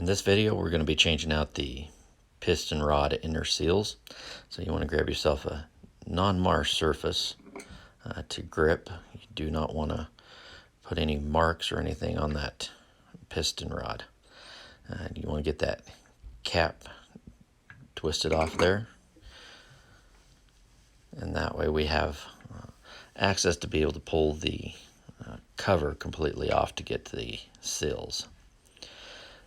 In this video, we're going to be changing out the piston rod inner seals. So you want to grab yourself a non-marsh surface to grip. You do not want to put any marks or anything on that piston rod. You want to get that cap twisted off there. And that way we have access to be able to pull the cover completely off to get to the seals.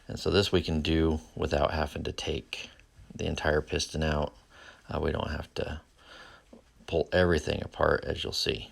And so this we can do without having to take the entire piston out. We don't have to pull everything apart, as you'll see.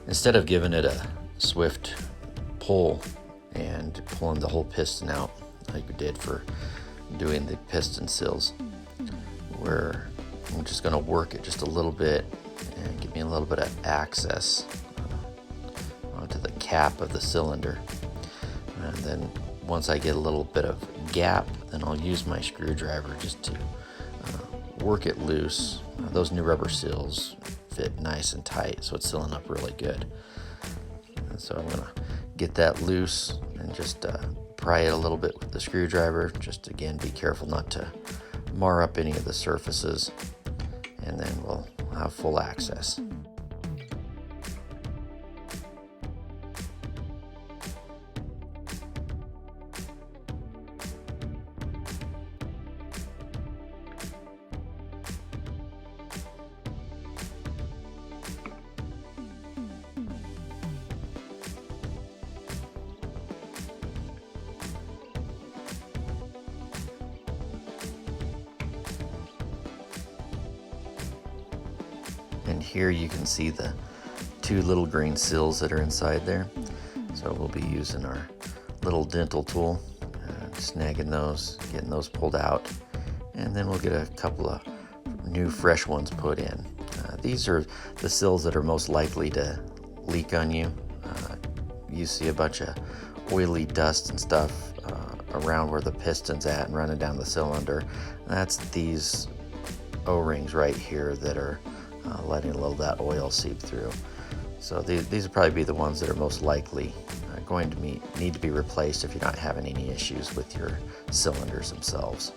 Instead of giving it a swift pull and pulling the whole piston out like we did for doing the piston seals, I'm just going to work it just a little bit and give me a little bit of access onto the cap of the cylinder. And then once I get a little bit of gap, then I'll use my screwdriver just to work it loose. Those new rubber seals fit nice and tight, so it's sealing up really good. And so I'm going to get that loose and just pry it a little bit with the screwdriver. Just again, be careful not to mar up any of the surfaces, and then we'll have full access. And here you can see the two little green seals that are inside there. So we'll be using our little dental tool, snagging those, getting those pulled out, and then we'll get a couple of new fresh ones put in. These are the seals that are most likely to leak on you. You see a bunch of oily dust and stuff around where the piston's at and running down the cylinder. That's these O-rings right here that are letting a little of that oil seep through. So these will probably be the ones that are most likely going to need to be replaced if you're not having any issues with your cylinders themselves.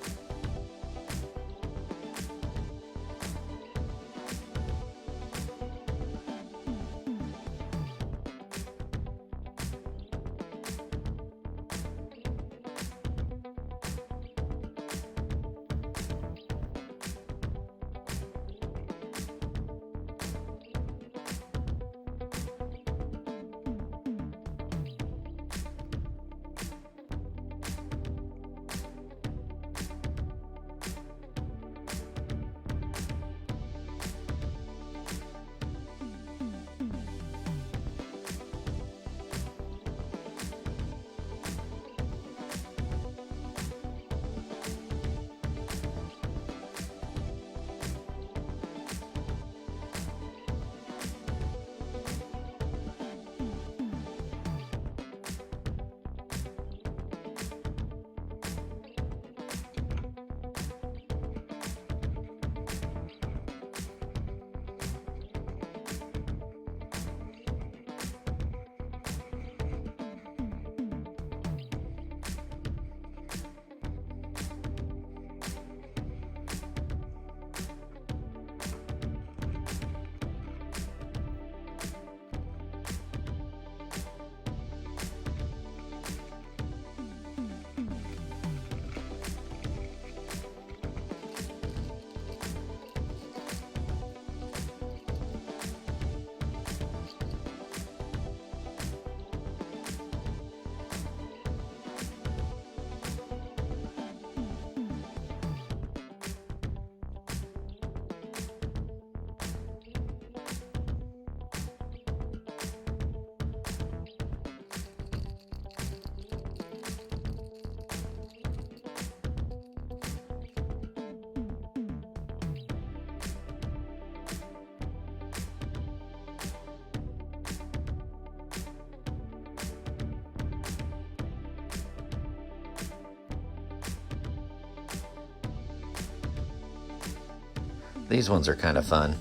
These ones are kind of fun.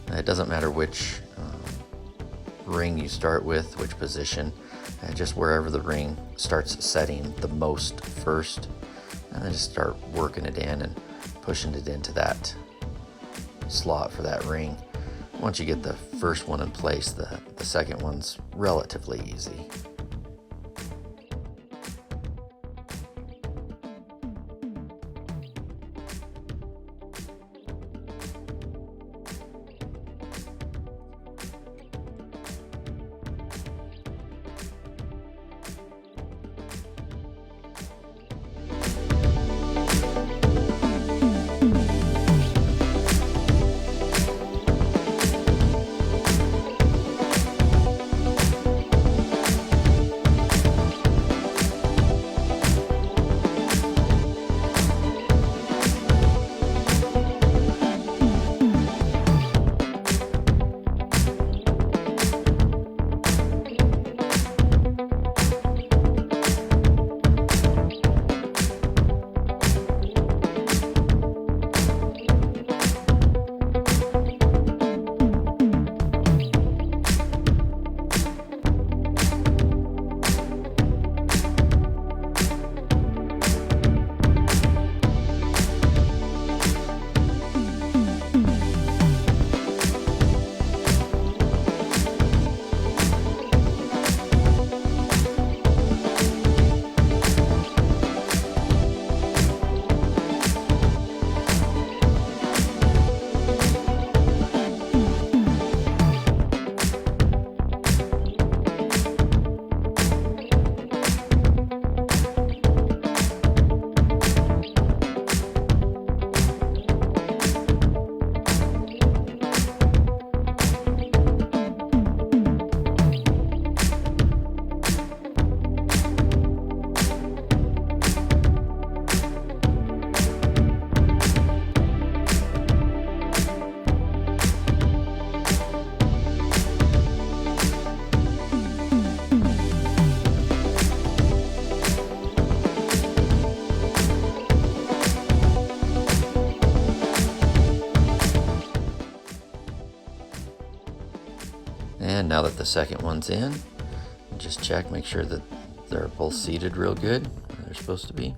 It doesn't matter which ring you start with, which position, just wherever the ring starts setting the most first, and then just start working it in and pushing it into that slot for that ring. Once you get the first one in place, the second one's relatively easy. And now that the second one's in, just check, make sure that they're both seated real good where they're supposed to be.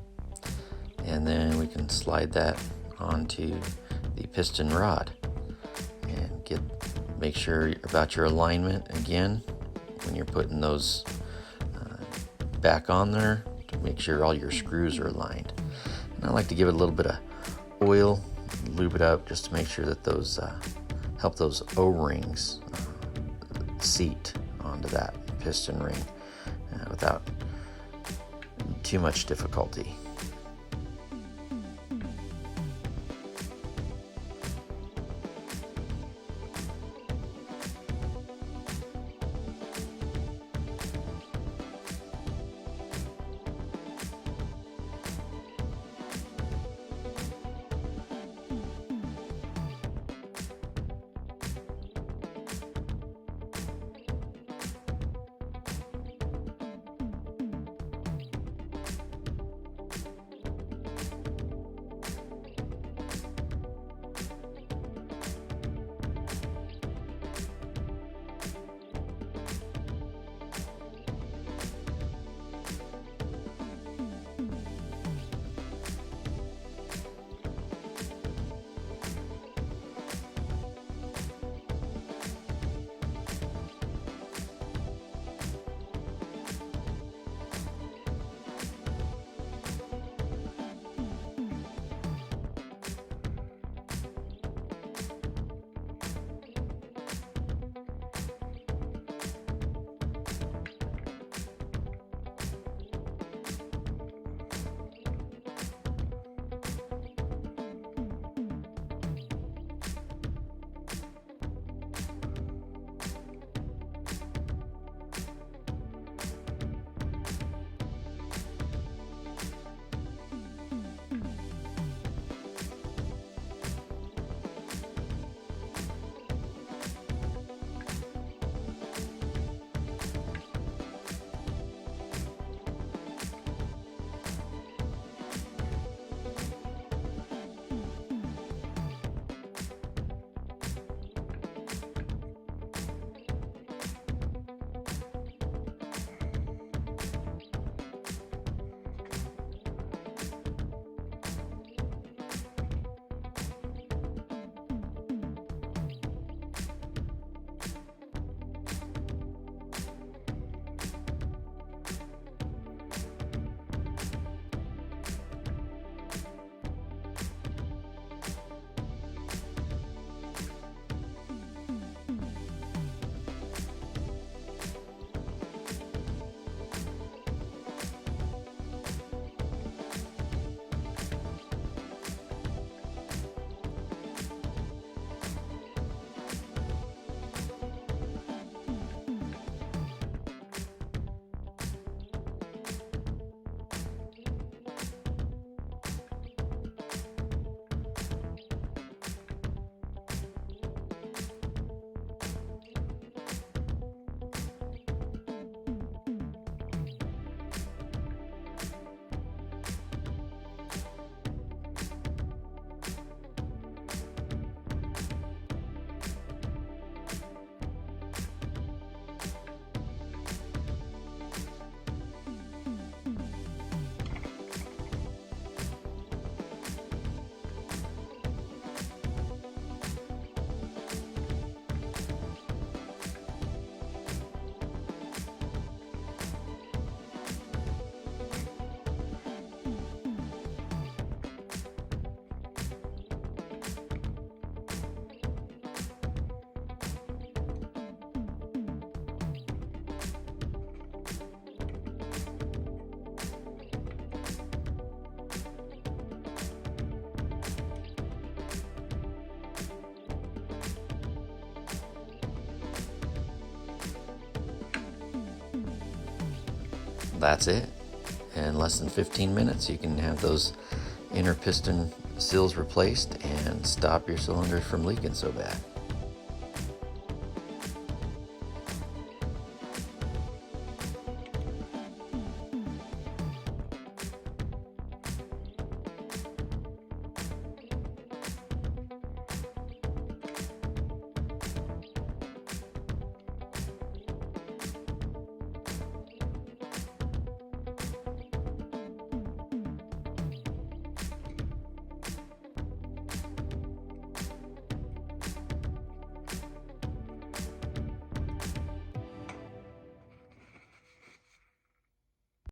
And then we can slide that onto the piston rod and make sure about your alignment again when you're putting those back on there, to make sure all your screws are aligned. And I like to give it a little bit of oil, lube it up just to make sure that those help those O-rings seat onto that piston ring without too much difficulty. that's it. In less than 15 minutes, you can have those inner piston seals replaced and stop your cylinder from leaking so bad.